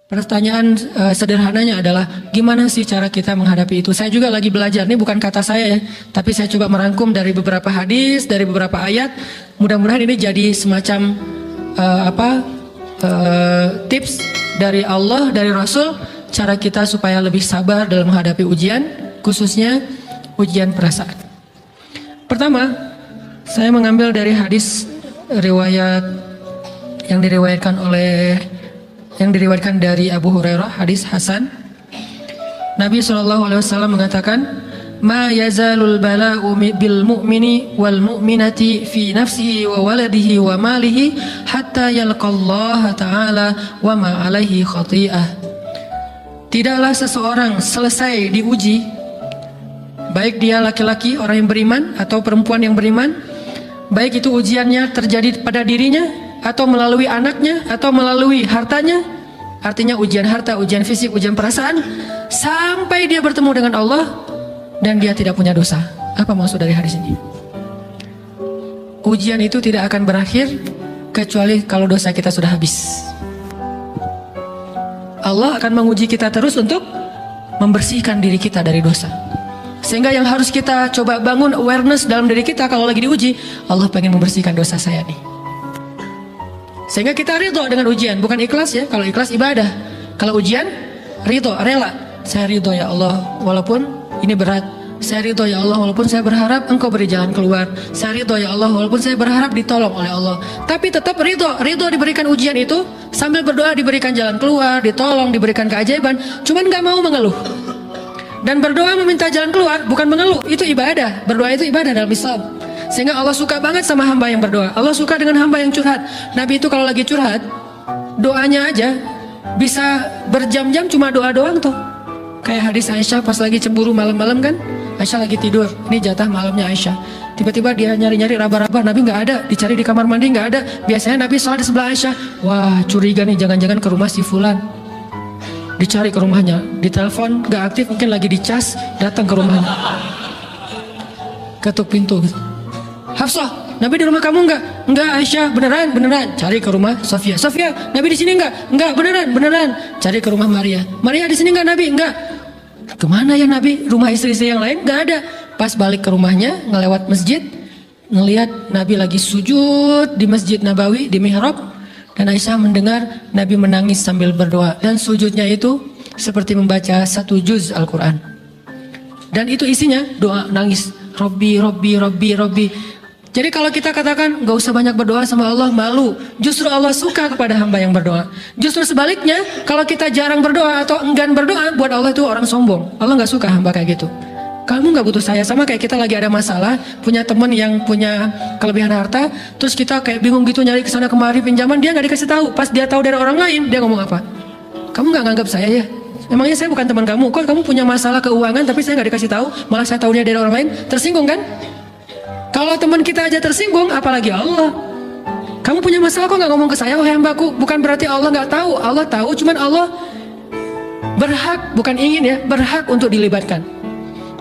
Pertanyaan sederhananya adalah gimana sih cara kita menghadapi itu? Saya juga lagi belajar, ini bukan kata saya ya, tapi saya coba merangkum dari beberapa hadis, dari beberapa ayat. Mudah-mudahan ini jadi semacam tips dari Allah, dari Rasul, cara kita supaya lebih sabar dalam menghadapi ujian, khususnya ujian perasaan. Pertama, saya mengambil dari hadis riwayat yang diriwayatkan dari Abu Hurairah, hadis Hasan. Nabi SAW mengatakan, "Ma yazalul bala'u bil mu'mini wal mu'minati fi nafsihi wa waladihi wa malihi hatta yalqallaha ta'ala wa ma alaihi khati'ah." Tidaklah seseorang selesai diuji, baik dia laki-laki orang yang beriman atau perempuan yang beriman, baik itu ujiannya terjadi pada dirinya atau melalui anaknya, atau melalui hartanya, artinya ujian harta, ujian fisik, ujian perasaan, sampai dia bertemu dengan Allah dan dia tidak punya dosa. Apa maksud dari hadis ini? Ujian itu tidak akan berakhir kecuali kalau dosa kita sudah habis. Allah akan menguji kita terus untuk membersihkan diri kita dari dosa. Sehingga yang harus kita coba bangun awareness dalam diri kita kalau lagi diuji, Allah pengen membersihkan dosa saya nih. Sehingga kita ridho dengan ujian, bukan ikhlas ya. Kalau ikhlas ibadah, kalau ujian ridho, rela. Saya ridho ya Allah, walaupun ini berat. Saya ridho ya Allah, walaupun saya berharap Engkau beri jalan keluar. Saya ridho ya Allah, walaupun saya berharap ditolong oleh Allah. Tapi tetap ridho diberikan ujian itu, sambil berdoa diberikan jalan keluar, ditolong, diberikan keajaiban. Cuman gak mau mengeluh. Dan berdoa meminta jalan keluar, bukan mengeluh, itu ibadah. Berdoa itu ibadah dalam Islam. Sehingga Allah suka banget sama hamba yang berdoa. Allah suka dengan hamba yang curhat. Nabi itu kalau lagi curhat, doanya aja bisa berjam-jam cuma doa doang tuh. Kayak hadis Aisyah pas lagi cemburu malam-malam kan, Aisyah lagi tidur, ini jatah malamnya Aisyah. Tiba-tiba dia nyari-nyari raba-raba, Nabi nggak ada, dicari di kamar mandi nggak ada. Biasanya Nabi sholat di sebelah Aisyah. Wah, curiga nih, jangan-jangan ke rumah si Fulan. Dicari ke rumahnya, ditelepon nggak aktif, mungkin lagi dicas, datang ke rumahnya, ketuk pintu. Hafsah, Nabi di rumah kamu enggak? Enggak Aisyah, beneran. Cari ke rumah Sofia. Sofia, Nabi di sini enggak? Enggak, beneran. Cari ke rumah Maria. Maria di sini enggak Nabi? Enggak. Kemana ya Nabi? Rumah istri-istri yang lain enggak ada. Pas balik ke rumahnya, ngelewat masjid, ngelihat Nabi lagi sujud di Masjid Nabawi, di mihrab. Dan Aisyah mendengar Nabi menangis sambil berdoa. Dan sujudnya itu seperti membaca 1 juz Al-Quran. Dan itu isinya doa nangis. Robbi. Jadi kalau kita katakan gak usah banyak berdoa sama Allah, malu. Justru Allah suka kepada hamba yang berdoa. Justru sebaliknya, kalau kita jarang berdoa atau enggan berdoa, buat Allah itu orang sombong. Allah gak suka hamba kayak gitu. Kamu gak butuh saya. Sama kayak kita lagi ada masalah, punya teman yang punya kelebihan harta, terus kita kayak bingung gitu nyari kesana kemari pinjaman, dia gak dikasih tahu. Pas dia tahu dari orang lain, dia ngomong apa? Kamu gak nganggap saya ya? Emangnya saya bukan teman kamu? Kok kamu punya masalah keuangan tapi saya gak dikasih tahu, malah saya tahunya dari orang lain? Tersinggung kan? Kalau teman kita aja tersinggung, apalagi Allah. Kamu punya masalah kok gak ngomong ke saya, wahai hambaku? Bukan berarti Allah gak tahu. Allah tahu, cuman Allah berhak, bukan ingin ya, berhak untuk dilibatkan.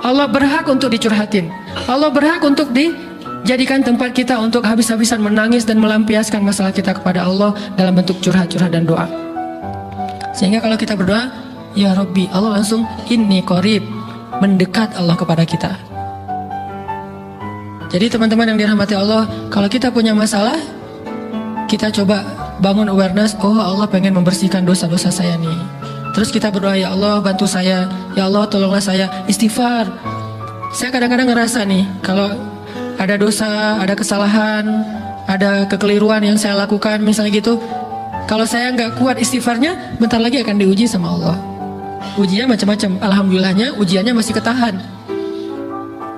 Allah berhak untuk dicurhatin. Allah berhak untuk dijadikan tempat kita untuk habis-habisan menangis dan melampiaskan masalah kita kepada Allah dalam bentuk curhat-curhat dan doa. Sehingga kalau kita berdoa, ya Rabbi, Allah langsung inni qarib, mendekat Allah kepada kita. Jadi teman-teman yang dirahmati Allah, kalau kita punya masalah, kita coba bangun awareness, oh Allah pengen membersihkan dosa-dosa saya nih. Terus kita berdoa, ya Allah bantu saya, ya Allah tolonglah saya, istighfar. Saya kadang-kadang ngerasa nih, kalau ada dosa, ada kesalahan, ada kekeliruan yang saya lakukan, misalnya gitu, kalau saya nggak kuat istighfarnya, bentar lagi akan diuji sama Allah. Ujinya macam-macam, alhamdulillahnya ujiannya masih ketahan.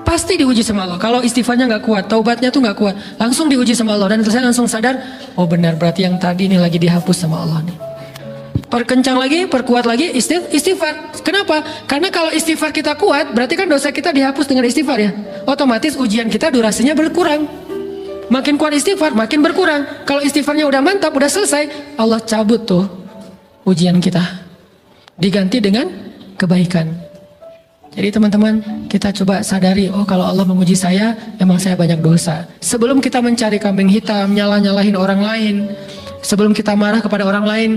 Pasti diuji sama Allah. Kalau istighfarnya nggak kuat, taubatnya tuh nggak kuat, langsung diuji sama Allah. Dan saya langsung sadar, oh benar, berarti yang tadi ini lagi dihapus sama Allah nih. Perkencang lagi, perkuat lagi istighfar. Kenapa? Karena kalau istighfar kita kuat, berarti kan dosa kita dihapus dengan istighfar ya. Otomatis ujian kita durasinya berkurang. Makin kuat istighfar, makin berkurang. Kalau istighfarnya udah mantap, udah selesai, Allah cabut tuh ujian kita, diganti dengan kebaikan. Jadi teman-teman, kita coba sadari, oh kalau Allah menguji saya, memang saya banyak dosa. Sebelum kita mencari kambing hitam, nyalah-nyalahin orang lain, sebelum kita marah kepada orang lain,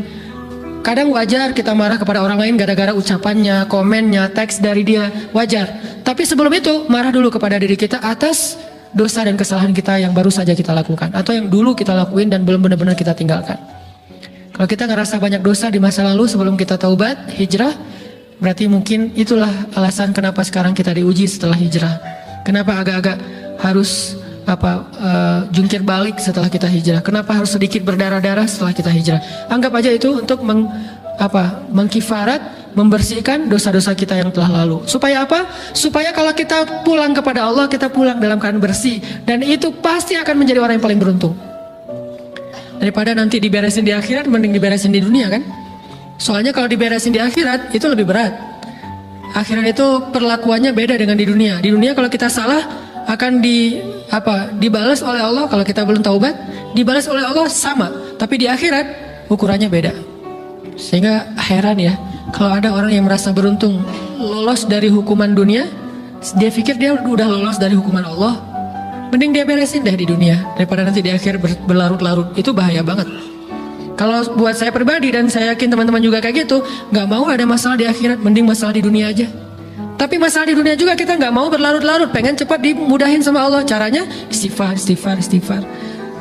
kadang wajar kita marah kepada orang lain gara-gara ucapannya, komennya, teks dari dia, wajar. Tapi sebelum itu, marah dulu kepada diri kita atas dosa dan kesalahan kita yang baru saja kita lakukan, atau yang dulu kita lakuin dan belum benar-benar kita tinggalkan. Kalau kita ngerasa banyak dosa di masa lalu sebelum kita taubat, hijrah, berarti mungkin itulah alasan kenapa sekarang kita diuji setelah hijrah. Kenapa agak-agak harus jungkir balik setelah kita hijrah. Kenapa harus sedikit berdarah-darah setelah kita hijrah. Anggap aja itu untuk mengkifarat, membersihkan dosa-dosa kita yang telah lalu. Supaya apa? Supaya kalau kita pulang kepada Allah, kita pulang dalam keadaan bersih. Dan itu pasti akan menjadi orang yang paling beruntung. Daripada nanti diberesin di akhirat, mending diberesin di dunia kan? Soalnya kalau diberesin di akhirat itu lebih berat. Akhirat itu perlakuannya beda dengan di dunia. Di dunia kalau kita salah akan dibalas oleh Allah. Kalau kita belum taubat, dibalas oleh Allah sama. Tapi di akhirat ukurannya beda. Sehingga heran ya, kalau ada orang yang merasa beruntung lolos dari hukuman dunia, dia pikir dia udah lolos dari hukuman Allah. Mending dia beresin deh di dunia daripada nanti di akhir berlarut-larut. Itu bahaya banget. Kalau buat saya pribadi dan saya yakin teman-teman juga kayak gitu, nggak mau ada masalah di akhirat, mending masalah di dunia aja. Tapi masalah di dunia juga kita nggak mau berlarut-larut, pengen cepat dimudahin sama Allah. Caranya istighfar.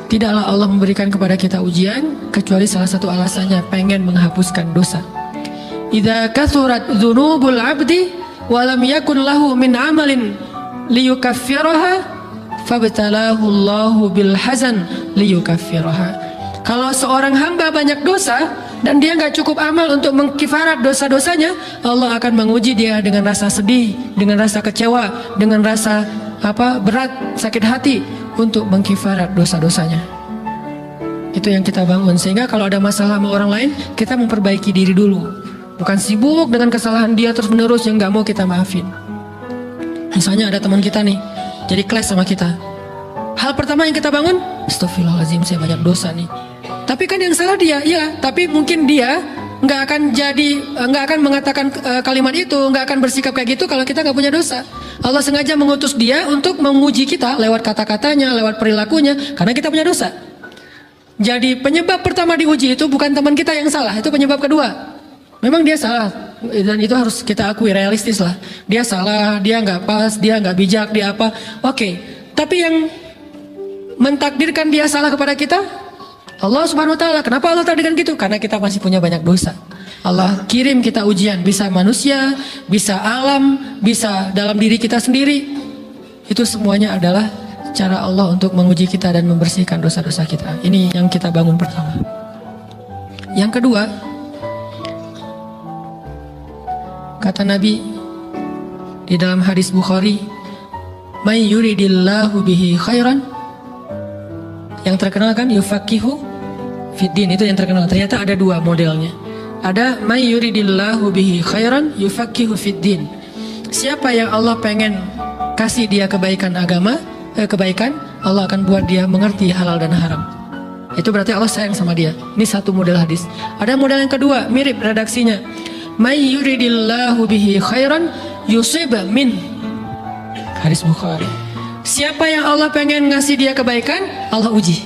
Tidaklah Allah memberikan kepada kita ujian kecuali salah satu alasannya pengen menghapuskan dosa. Idza kathurat dzunubul 'abdi wa lam yakun lahu min 'amalin liyukaffiraha fabtalahu Allahu bil hazan liyukaffiraha. Kalau seorang hamba banyak dosa dan dia nggak cukup amal untuk mengkifarat dosa-dosanya, Allah akan menguji dia dengan rasa sedih, dengan rasa kecewa, dengan rasa berat, sakit hati untuk mengkifarat dosa-dosanya. Itu yang kita bangun. Sehingga kalau ada masalah sama orang lain, kita memperbaiki diri dulu. Bukan sibuk dengan kesalahan dia terus-menerus yang nggak mau kita maafin. Misalnya ada teman kita nih, jadi clash sama kita. Hal pertama yang kita bangun, astagfirullahaladzim, saya banyak dosa nih. Tapi kan yang salah dia, ya. Tapi mungkin dia nggak akan mengatakan kalimat itu, nggak akan bersikap kayak gitu kalau kita nggak punya dosa. Allah sengaja mengutus dia untuk menguji kita lewat kata-katanya, lewat perilakunya, karena kita punya dosa. Jadi penyebab pertama diuji itu bukan teman kita yang salah, itu penyebab kedua. Memang dia salah, dan itu harus kita akui, realistis lah. Dia salah, dia nggak pas, dia nggak bijak, dia apa? Oke. Tapi yang mentakdirkan dia salah kepada kita Allah Subhanahu wa taala. Kenapa Allah takdirkan gitu? Karena kita masih punya banyak dosa. Allah kirim kita ujian, bisa manusia, bisa alam, bisa dalam diri kita sendiri. Itu semuanya adalah cara Allah untuk menguji kita dan membersihkan dosa-dosa kita. Ini yang kita bangun pertama. Yang kedua, kata Nabi di dalam hadis Bukhari, "May yuridillahu bihi khairan." Yang terkenal kan yufaqihu fiddin, itu yang terkenal. Ternyata ada dua modelnya. Ada may yuridillahu bihi khairan yufaqihu fiddin. Siapa yang Allah pengen kasih dia kebaikan agama, kebaikan, Allah akan buat dia mengerti halal dan haram. Itu berarti Allah sayang sama dia. Ini satu model hadis. Ada model yang kedua, mirip redaksinya. May yuridillahu bihi khairan yusib min. Hadis Bukhari. Siapa yang Allah pengen ngasih dia kebaikan, Allah uji.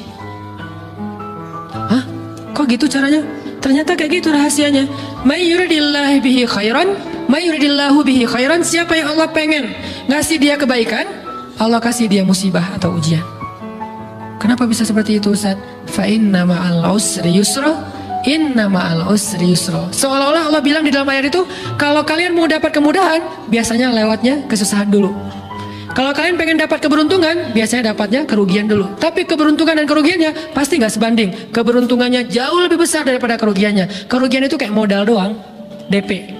Hah? Kok gitu caranya? Ternyata kayak gitu rahasianya. May yuridillahu bihi khairan, siapa yang Allah pengen ngasih dia kebaikan, Allah kasih dia musibah atau ujian. Kenapa bisa seperti itu, Ustaz? Fa inna ma'al usri yusra, inna ma'al usri yusra. Seolah-olah Allah bilang di dalam ayat itu, kalau kalian mau dapat kemudahan, biasanya lewatnya kesusahan dulu. Kalau kalian pengen dapat keberuntungan, biasanya dapatnya kerugian dulu. Tapi keberuntungan dan kerugiannya pasti nggak sebanding. Keberuntungannya jauh lebih besar daripada kerugiannya. Kerugian itu kayak modal doang, DP.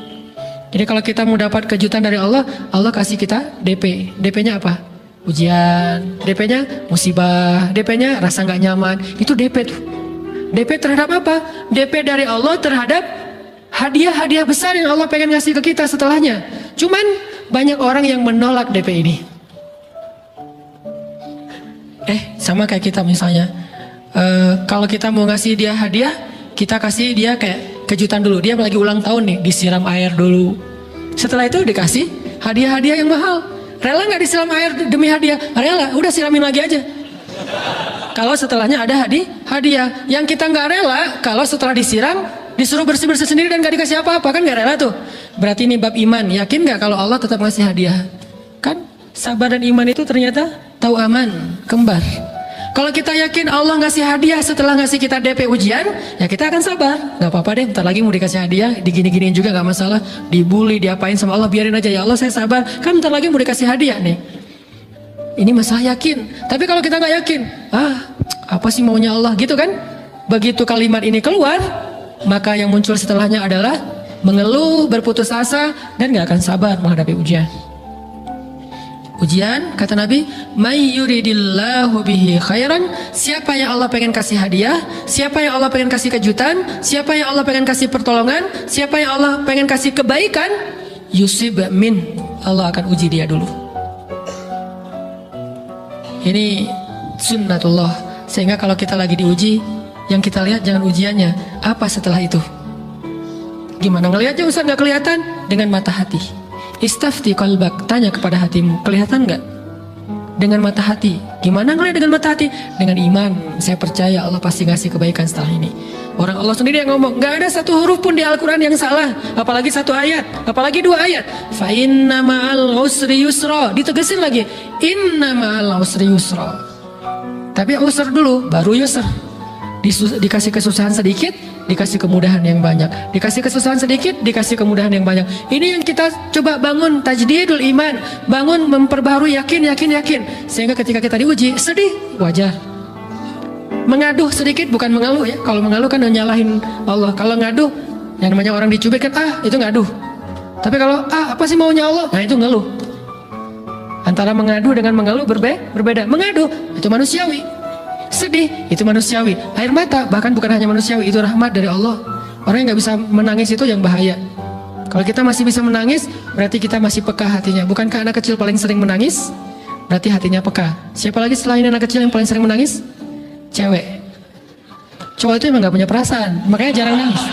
Jadi kalau kita mau dapat kejutan dari Allah, Allah kasih kita DP. DP-nya apa? Ujian. DP-nya musibah. DP-nya rasa nggak nyaman. Itu DP tuh. DP terhadap apa? DP dari Allah terhadap hadiah-hadiah besar yang Allah pengen ngasih ke kita setelahnya. Cuman banyak orang yang menolak DP ini. Sama kayak kita misalnya, kalau kita mau ngasih dia hadiah, kita kasih dia kayak kejutan dulu. Dia lagi ulang tahun nih, disiram air dulu. Setelah itu dikasih hadiah-hadiah yang mahal. Rela nggak disiram air demi hadiah? Rela, udah siramin lagi aja. Kalau setelahnya ada hadiah. Yang kita nggak rela, kalau setelah disiram disuruh bersih-bersih sendiri dan nggak dikasih apa-apa, kan nggak rela tuh. Berarti ini bab iman. Yakin nggak kalau Allah tetap ngasih hadiah? Kan sabar dan iman itu ternyata tahu aman, kembar. Kalau kita yakin Allah ngasih hadiah setelah ngasih kita DP ujian, ya kita akan sabar. Gak apa-apa deh, ntar lagi mau dikasih hadiah, digini-giniin juga gak masalah. Dibully, diapain sama Allah, biarin aja. Ya Allah saya sabar, kan ntar lagi mau dikasih hadiah nih. Ini masalah yakin. Tapi kalau kita gak yakin, apa sih maunya Allah gitu kan? Begitu kalimat ini keluar, maka yang muncul setelahnya adalah mengeluh, berputus asa, dan gak akan sabar menghadapi ujian. Ujian, kata Nabi, may yuridillahu bihi khairan, siapa yang Allah pengen kasih hadiah, siapa yang Allah pengen kasih kejutan, siapa yang Allah pengen kasih pertolongan, siapa yang Allah pengen kasih kebaikan, yusib min, Allah akan uji dia dulu. Ini sunnatullah. Sehingga kalau kita lagi diuji, yang kita lihat jangan ujiannya, apa setelah itu. Gimana ngelihatnya Ustaz gak kelihatan? Dengan mata hati. Istafti qalbak, tanya kepada hatimu, kelihatan nggak? Dengan mata hati. Gimana ngelihat dengan mata hati? Dengan iman. Saya percaya Allah pasti ngasih kebaikan setelah ini. Orang Allah sendiri yang ngomong, nggak ada satu huruf pun di Al-Quran yang salah, apalagi satu ayat, apalagi dua ayat. Fa inna ma'al usri yusra, ditegesin lagi, inna ma'al usri yusra. Tapi usr dulu, baru yusr. Dikasih kesusahan sedikit, dikasih kemudahan yang banyak. Dikasih kesusahan sedikit, dikasih kemudahan yang banyak. Ini yang kita coba bangun, tajdidul iman, bangun memperbaharui yakin. Sehingga ketika kita diuji, sedih, wajar. Mengaduh sedikit, bukan mengeluh ya. Kalau mengeluh kan nyalahin Allah. Kalau ngaduh, yang namanya orang dicubit kan, itu ngaduh. Tapi kalau apa sih maunya Allah? Nah itu ngeluh. Antara mengadu dengan mengeluh berbeda. Mengadu itu manusiawi. Sedih, itu manusiawi. Air mata, bahkan bukan hanya manusiawi, itu rahmat dari Allah. Orang yang gak bisa menangis itu yang bahaya. Kalau kita masih bisa menangis, berarti kita masih peka hatinya. Bukankah anak kecil paling sering menangis? Berarti hatinya peka. Siapa lagi selain anak kecil yang paling sering menangis? Cewek. Cowok itu emang gak punya perasaan, makanya jarang nangis.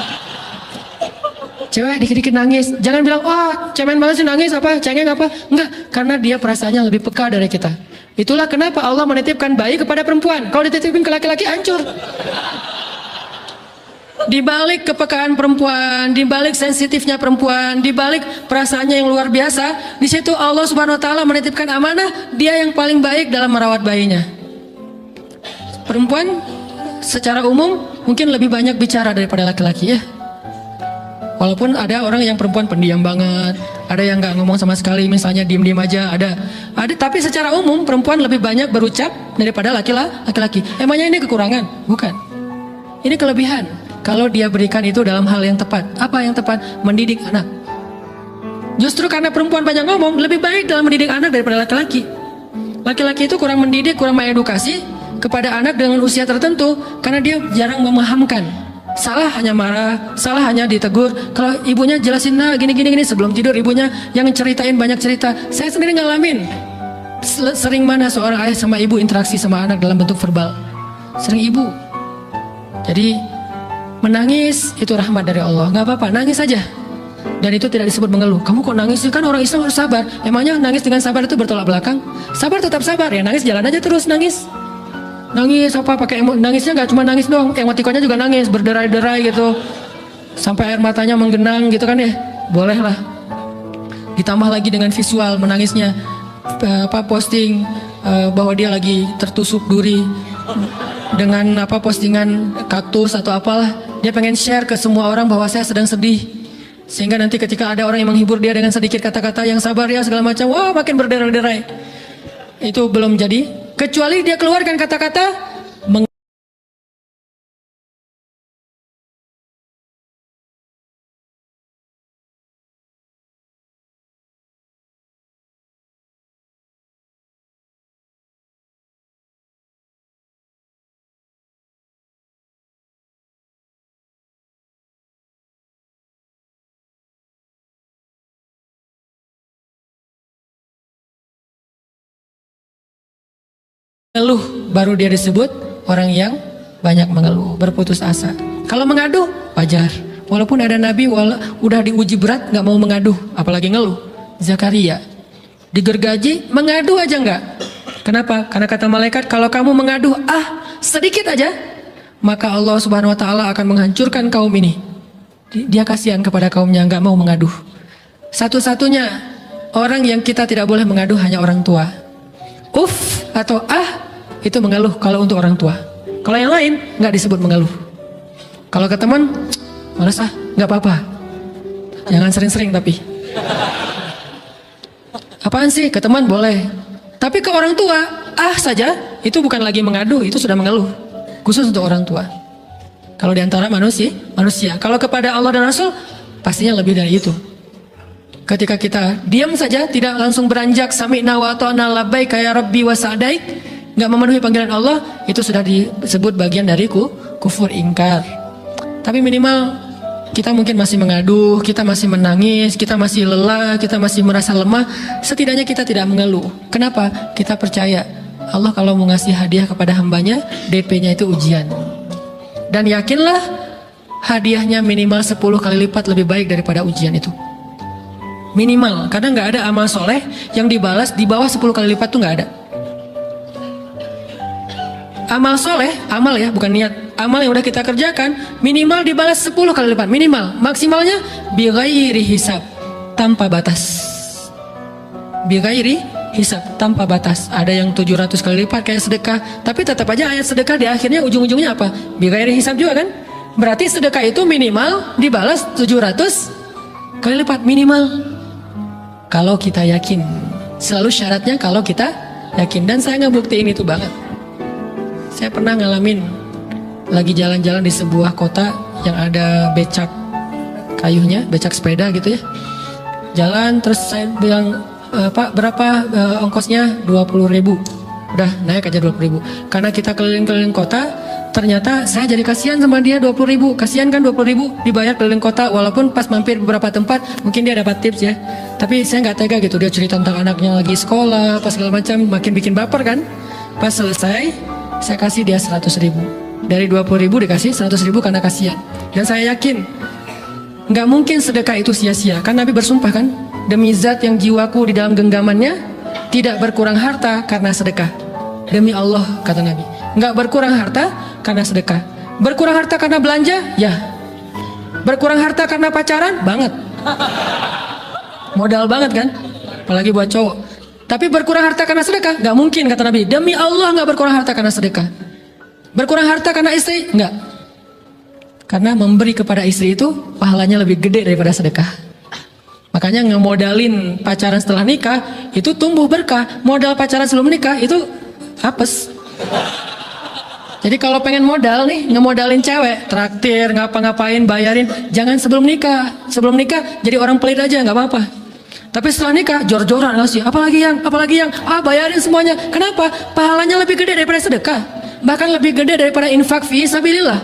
Cewek dikit-dikit nangis. Jangan bilang, cemen banget sih nangis, cengeng apa. Enggak, karena dia perasaannya lebih peka dari kita. Itulah kenapa Allah menitipkan bayi kepada perempuan. Kalau dititipin ke laki-laki hancur. Di balik kepekaan perempuan, di balik sensitifnya perempuan, di balik perasaannya yang luar biasa, di situ Allah Subhanahu wa taala menitipkan amanah, dia yang paling baik dalam merawat bayinya. Perempuan secara umum mungkin lebih banyak bicara daripada laki-laki ya. Walaupun ada orang yang perempuan pendiam banget, ada yang nggak ngomong sama sekali, misalnya diem-diem aja, ada. Tapi secara umum perempuan lebih banyak berucap daripada laki-laki. Emangnya ini kekurangan? Bukan. Ini kelebihan. Kalau dia berikan itu dalam hal yang tepat. Apa yang tepat? Mendidik anak. Justru karena perempuan banyak ngomong, lebih baik dalam mendidik anak daripada laki-laki. Laki-laki itu kurang mendidik, kurang mengedukasi kepada anak dengan usia tertentu, karena dia jarang memahamkan. Salah hanya marah, salah hanya ditegur. Kalau ibunya jelasin gini sebelum tidur, ibunya yang ceritain banyak cerita. Saya sendiri ngalamin. Sering mana seorang ayah sama ibu interaksi sama anak dalam bentuk verbal. Sering ibu. Jadi menangis itu rahmat dari Allah. Gak apa-apa, nangis saja. Dan itu tidak disebut mengeluh. Kamu kok nangis sih? Kan orang Islam harus sabar. Emangnya nangis dengan sabar itu bertolak belakang? Sabar tetap sabar ya, nangis jalan aja terus nangis. Nangis pakai nangisnya nggak cuma nangis doang, emotikonnya juga nangis, berderai-derai gitu, sampai air matanya menggenang gitu kan ya, boleh lah. Ditambah lagi dengan visual menangisnya, posting bahwa dia lagi tertusuk duri dengan postingan kaktus atau apalah, dia pengen share ke semua orang bahwa saya sedang sedih, sehingga nanti ketika ada orang yang menghibur dia dengan sedikit kata-kata yang sabar ya segala macam, wah makin berderai-derai. Itu belum jadi. Kecuali dia keluarkan kata-kata mengeluh, baru dia disebut orang yang banyak mengeluh, berputus asa. Kalau mengaduh, wajar. Walaupun ada Nabi udah diuji berat, gak mau mengaduh, apalagi ngeluh. Zakaria. Digergaji, mengadu aja enggak. Kenapa? Karena kata malaikat, kalau kamu mengadu sedikit aja, maka Allah Subhanahu wa taala akan menghancurkan kaum ini. Dia kasihan kepada kaumnya, enggak mau mengadu. Satu-satunya orang yang kita tidak boleh mengadu hanya orang tua. Atau itu mengeluh kalau untuk orang tua. Kalau yang lain enggak disebut mengeluh. Kalau ke teman, malas enggak apa-apa. Jangan sering-sering tapi. Apaan sih? Ke teman boleh. Tapi ke orang tua, saja, itu bukan lagi mengadu, itu sudah mengeluh. Khusus untuk orang tua. Kalau diantara manusia. Kalau kepada Allah dan Rasul, pastinya lebih dari itu. Ketika kita diam saja, tidak langsung beranjak, sami'na wa ata'na labbaik ya rabbi wa sa'daik, nggak memenuhi panggilan Allah, itu sudah disebut bagian dari kufur ingkar. Tapi minimal kita mungkin masih mengadu, kita masih menangis, kita masih lelah, kita masih merasa lemah. Setidaknya kita tidak mengeluh. Kenapa? Kita percaya Allah kalau mau ngasih hadiah kepada hambanya, DP-nya itu ujian. Dan yakinlah hadiahnya minimal 10 kali lipat lebih baik daripada ujian itu. Minimal, karena nggak ada amal soleh yang dibalas di bawah 10 kali lipat tuh nggak ada. Amal soleh, amal ya bukan niat, amal yang udah kita kerjakan minimal dibalas 10 kali lipat, minimal. Maksimalnya bighairi hisab, tanpa batas. Bighairi hisab, tanpa batas. Ada yang 700 kali lipat kayak sedekah, tapi tetap aja ayat sedekah di akhirnya ujung-ujungnya apa? Bighairi hisab juga kan? Berarti sedekah itu minimal dibalas 700 kali lipat, minimal. Kalau kita yakin, selalu syaratnya kalau kita yakin. Dan saya ngebuktiin itu banget. Saya pernah ngalamin lagi jalan-jalan di sebuah kota yang ada becak kayunya, becak sepeda gitu ya. Jalan terus saya bilang, Pak berapa ongkosnya? 20.000. Udah naik aja 20.000. Karena kita keliling-keliling kota, ternyata saya jadi kasihan sama dia 20.000. Kasihan kan 20.000 dibayar keliling kota, walaupun pas mampir beberapa tempat mungkin dia dapat tips ya. Tapi saya nggak tega gitu, dia cerita tentang anaknya lagi sekolah, pas segala macam, makin bikin baper kan. Pas selesai, saya kasih dia 100.000. Dari 20.000 dikasih 100.000 karena kasihan. Dan saya yakin nggak mungkin sedekah itu sia-sia. Kan Nabi bersumpah kan, demi zat yang jiwaku di dalam genggamannya, tidak berkurang harta karena sedekah. Demi Allah, kata Nabi, nggak berkurang harta karena sedekah. Berkurang harta karena belanja? Ya. Berkurang harta karena pacaran? Banget. Modal banget kan? Apalagi buat cowok. Tapi berkurang harta karena sedekah? Nggak mungkin, kata Nabi. Demi Allah nggak berkurang harta karena sedekah. Berkurang harta karena istri? Nggak. Karena memberi kepada istri itu pahalanya lebih gede daripada sedekah. Makanya ngemodalin pacaran setelah nikah itu tumbuh berkah. Modal pacaran sebelum nikah itu apes. Jadi kalau pengen modal nih, ngemodalin cewek, traktir, ngapa-ngapain, bayarin, jangan sebelum nikah. Sebelum nikah jadi orang pelit aja, nggak apa-apa. Tapi setelah nikah, jor-joran ngasih, apalagi yang, bayarin semuanya. Kenapa? Pahalanya lebih gede daripada sedekah. Bahkan lebih gede daripada infak fi sabilillah.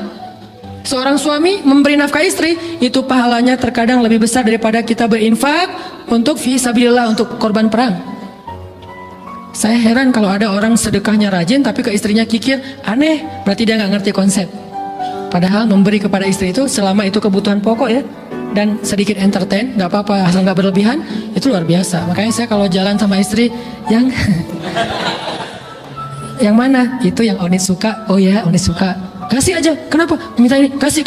Seorang suami memberi nafkah istri, itu pahalanya terkadang lebih besar daripada kita berinfak untuk fi sabilillah, untuk korban perang. Saya heran kalau ada orang sedekahnya rajin tapi ke istrinya kikir, aneh, berarti dia nggak ngerti konsep. Padahal memberi kepada istri itu selama itu kebutuhan pokok ya, dan sedikit entertain, nggak apa-apa, asal nggak berlebihan, itu luar biasa. Makanya saya kalau jalan sama istri yang yang mana? Itu yang Oni suka. Oh ya, Oni suka. Kasih aja. Kenapa? Minta ini. Kasih.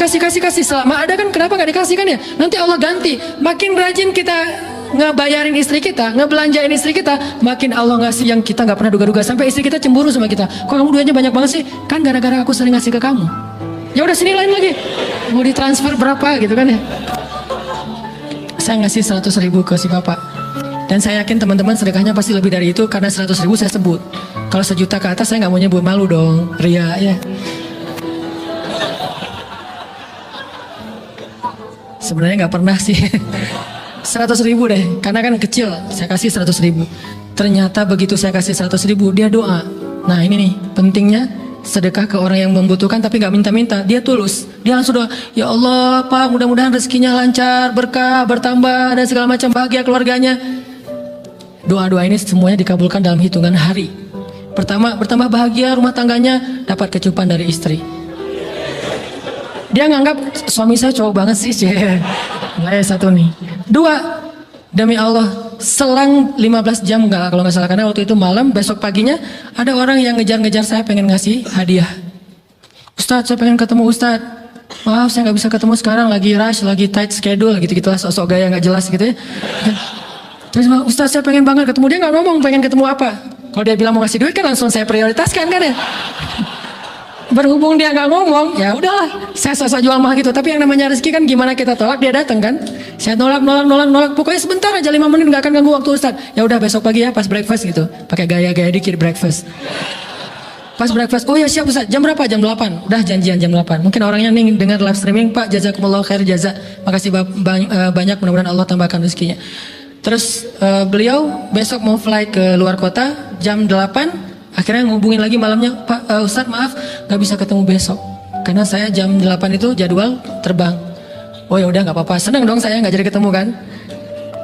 Selama ada kan, kenapa nggak dikasih kan ya? Nanti Allah ganti. Makin rajin kita ngebayarin istri kita, ngebelanjain istri kita, makin Allah ngasih yang kita nggak pernah duga-duga. Sampai istri kita cemburu sama kita. Kok kamu duitnya banyak banget sih? Kan gara-gara aku sering ngasih ke kamu. Ya udah sini lain lagi. Mau ditransfer berapa gitu kan ya? Saya ngasih 100.000 ke si bapak. Dan saya yakin teman-teman sedekahnya pasti lebih dari itu, karena 100.000 saya sebut. Kalau 1 juta ke atas saya nggak mau nyebut, malu dong, ria ya. Sebenarnya nggak pernah sih. 100.000 deh, karena kan kecil, saya kasih 100.000. Ternyata begitu saya kasih 100.000, dia doa. Nah ini nih pentingnya sedekah ke orang yang membutuhkan tapi nggak minta-minta, dia tulus. Dia langsung doa, ya Allah Pak, mudah-mudahan rezekinya lancar, berkah, bertambah dan segala macam, bahagia keluarganya. Doa-doa ini semuanya dikabulkan dalam hitungan hari. Pertama, bertambah bahagia rumah tangganya, dapat kecupan dari istri. Dia nganggap suami saya cowok banget sih, nggak ya satu nih. 2, Demi Allah, selang 15 jam enggak, kalau nggak salah, karena waktu itu malam, besok paginya ada orang yang ngejar-ngejar saya pengen ngasih hadiah. Ustadz, saya pengen ketemu Ustadz. Maaf, saya nggak bisa ketemu sekarang, lagi rush, lagi tight schedule, gitu-gitulah, sosok gaya nggak jelas gitu ya. Terus Ustadz, saya pengen banget ketemu. Dia nggak ngomong pengen ketemu apa. Kalau dia bilang mau ngasih duit kan langsung saya prioritaskan kan ya. Berhubung dia nggak ngomong, ya udahlah, saya sosok jual mahal gitu. Tapi yang namanya rezeki kan gimana kita tolak, dia datang kan. Saya nolak. Pokoknya sebentar aja, 5 menit, nggak akan ganggu waktu Ustaz. Ya udah besok pagi ya pas breakfast gitu. Pakai gaya-gaya dikit breakfast. Pas breakfast, oh ya siap Ustaz. Jam berapa? Jam 8. Udah janjian jam 8. Mungkin orangnya nih dengar live streaming, Pak jazakumullah khair jaza. Makasih banyak, mudah-mudahan Allah tambahkan rezekinya. Terus beliau besok mau fly ke luar kota jam 8. Akhirnya ngubungin lagi malamnya, Pak Ustadz maaf gak bisa ketemu besok karena saya jam 8 itu jadwal terbang. Oh ya udah nggak apa-apa, seneng dong saya nggak jadi ketemu kan.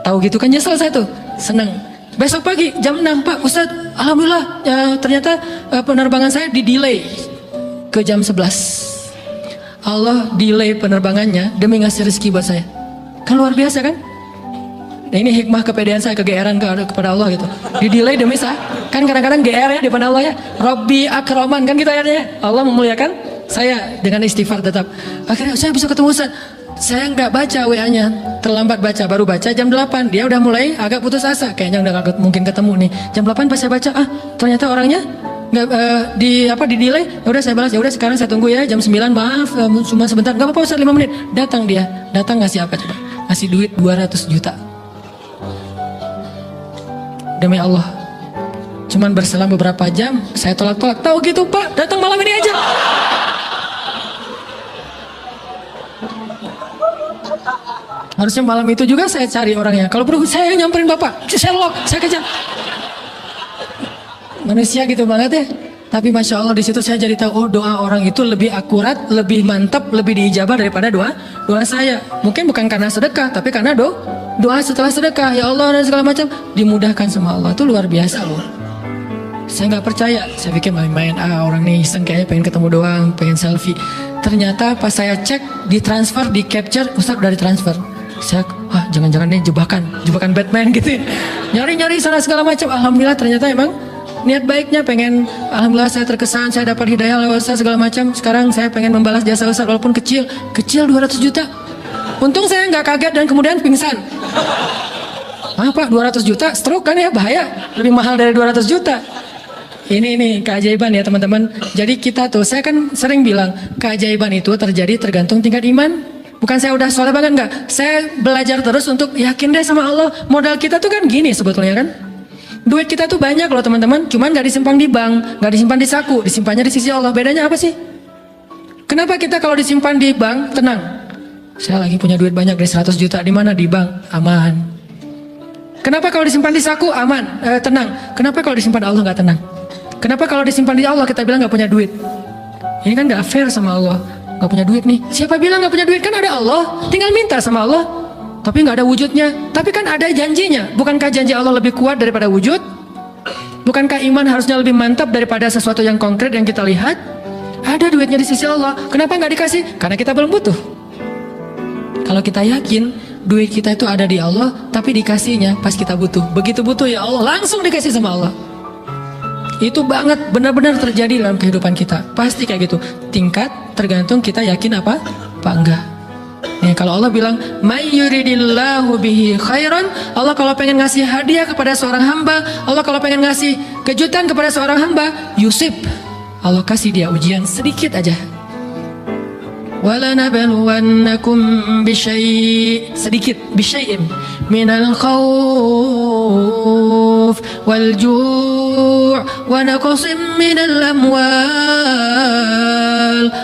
Tahu gitu kan nyesel saya tuh, seneng. Besok pagi jam 6, Pak Ustadz alhamdulillah ternyata penerbangan saya di delay ke jam 11. Allah delay penerbangannya demi ngasih rezeki buat saya. Kan luar biasa kan? Nah, ini hikmah kepedean saya, kegeeran kepada Allah gitu. Di delay demi saya. Kan kadang-kadang GR ya di depan Allah ya. Robbi akroman kan gitu ayatnya. Allah memuliakan saya dengan istighfar tetap. Akhirnya saya bisa ketemu Ustaz. Saya nggak baca WA-nya, terlambat baca, baru baca jam 8. Dia udah mulai agak putus asa, kayaknya udah gak mungkin ketemu nih. Jam 8 pas saya baca, ternyata orangnya nggak di delay. Ya udah saya balas, ya udah sekarang saya tunggu ya jam 9, maaf cuma sebentar. Nggak apa-apa Ustaz, 5 menit. Datang dia, ngasih apa coba? Ngasih duit 200 juta. Demi Allah, cuman berselang beberapa jam saya tolak. Tahu gitu Pak, datang malam ini aja. Harusnya malam itu juga saya cari orangnya. Kalau perlu saya nyamperin Bapak, saya lock, saya kejar. Manusia gitu banget ya. Tapi Masya Allah di situ saya jadi tahu, oh doa orang itu lebih akurat, lebih mantap, lebih diijabah daripada doa saya. Mungkin bukan karena sedekah, tapi karena doa setelah sedekah, ya Allah dan segala macam dimudahkan sama Allah. Itu luar biasa loh. Saya nggak percaya, saya pikir main-main, orang nih iseng kayaknya pengen ketemu doang, pengen selfie. Ternyata pas saya cek, ditransfer, di capture, Ustaz udah ditransfer. Saya, jangan-jangan ini jebakan Batman gitu ya. Nyari-nyari sana segala macam. Alhamdulillah ternyata emang niat baiknya pengen, alhamdulillah saya terkesan, saya dapat hidayah lewat Ustaz segala macam. Sekarang saya pengen membalas jasa Ustaz walaupun kecil 200 juta. Untung saya nggak kaget dan kemudian pingsan. Pak 200 juta stroke kan ya, bahaya, lebih mahal dari 200 juta. Ini keajaiban ya teman-teman. Jadi kita tuh, saya kan sering bilang keajaiban itu terjadi tergantung tingkat iman. Bukan saya udah soleh banget, enggak. Saya belajar terus untuk yakin deh sama Allah. Modal kita tuh kan gini sebetulnya kan. Duit kita tuh banyak loh teman-teman, cuman gak disimpan di bank, gak disimpan di saku, disimpannya di sisi Allah. Bedanya apa sih? Kenapa kita kalau disimpan di bank tenang? Saya lagi punya duit banyak dari 100 juta, di mana? Di bank, aman. Kenapa kalau disimpan di saku aman, tenang? Kenapa kalau disimpan di Allah gak tenang? Kenapa kalau disimpan di Allah kita bilang gak punya duit? Ini kan gak fair sama Allah. Gak punya duit nih, siapa bilang gak punya duit? Kan ada Allah, tinggal minta sama Allah. Tapi gak ada wujudnya. Tapi kan ada janjinya. Bukankah janji Allah lebih kuat daripada wujud? Bukankah iman harusnya lebih mantap daripada sesuatu yang konkret yang kita lihat? Ada duitnya di sisi Allah. Kenapa gak dikasih? Karena kita belum butuh. Kalau kita yakin duit kita itu ada di Allah, tapi dikasihnya pas kita butuh. Begitu butuh ya Allah, langsung dikasih sama Allah. Itu banget, benar-benar terjadi dalam kehidupan kita. Pasti kayak gitu. Tingkat tergantung kita yakin apa enggak. Nih, kalau Allah bilang may yuridillahu bihi khairan, Allah kalau pengen ngasih hadiah kepada seorang hamba, Allah kalau pengen ngasih kejutan kepada seorang hamba, yusib, Allah kasih dia ujian sedikit aja. وَلَنَبْلُوَنَّكُمْ بِشَيْءٍ sedikit بِشَيْءٍ مِنَ الْخَوْفِ وَالْجُوعِ وَنَقْصٍ مِنَ الْأَمْوَالِ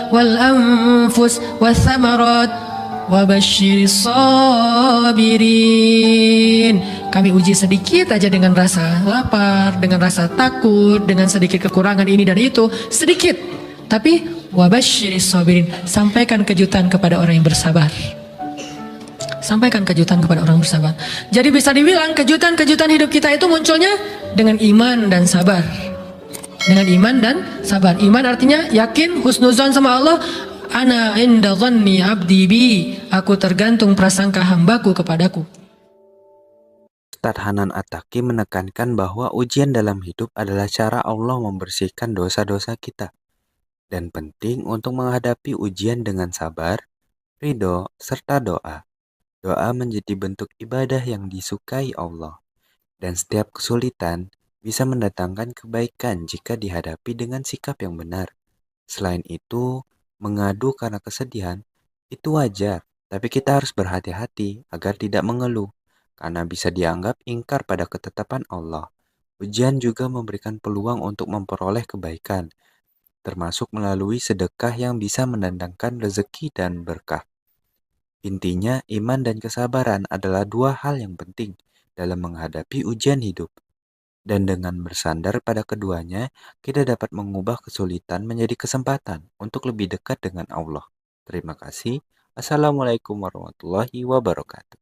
وَالْأَنْفُسِ وَالثَّمَرَاتِ وَبَشِّرِ الصَّابِرِينَ. Kami uji sedikit aja dengan rasa lapar, dengan rasa takut, dengan sedikit kekurangan ini dan itu, sedikit. Tapi wabasyiris sabirin, sampaikan kejutan kepada orang yang bersabar. Sampaikan kejutan kepada orang bersabar. Jadi bisa dibilang kejutan-kejutan hidup kita itu munculnya dengan iman dan sabar. Dengan iman dan sabar. Iman artinya yakin, husnuzon sama Allah. Ana inda dhanni abdi bi, aku tergantung prasangka hambaku kepadaku. Ustadz Hanan Attaqi menekankan bahwa ujian dalam hidup adalah cara Allah membersihkan dosa-dosa kita dan penting untuk menghadapi ujian dengan sabar, ridho, serta doa. Doa menjadi bentuk ibadah yang disukai Allah, dan setiap kesulitan bisa mendatangkan kebaikan jika dihadapi dengan sikap yang benar. Selain itu, mengadu karena kesedihan itu wajar, tapi kita harus berhati-hati agar tidak mengeluh, karena bisa dianggap ingkar pada ketetapan Allah. Ujian juga memberikan peluang untuk memperoleh kebaikan, termasuk melalui sedekah yang bisa mendatangkan rezeki dan berkah. Intinya, iman dan kesabaran adalah dua hal yang penting dalam menghadapi ujian hidup. Dan dengan bersandar pada keduanya, kita dapat mengubah kesulitan menjadi kesempatan untuk lebih dekat dengan Allah. Terima kasih. Assalamualaikum warahmatullahi wabarakatuh.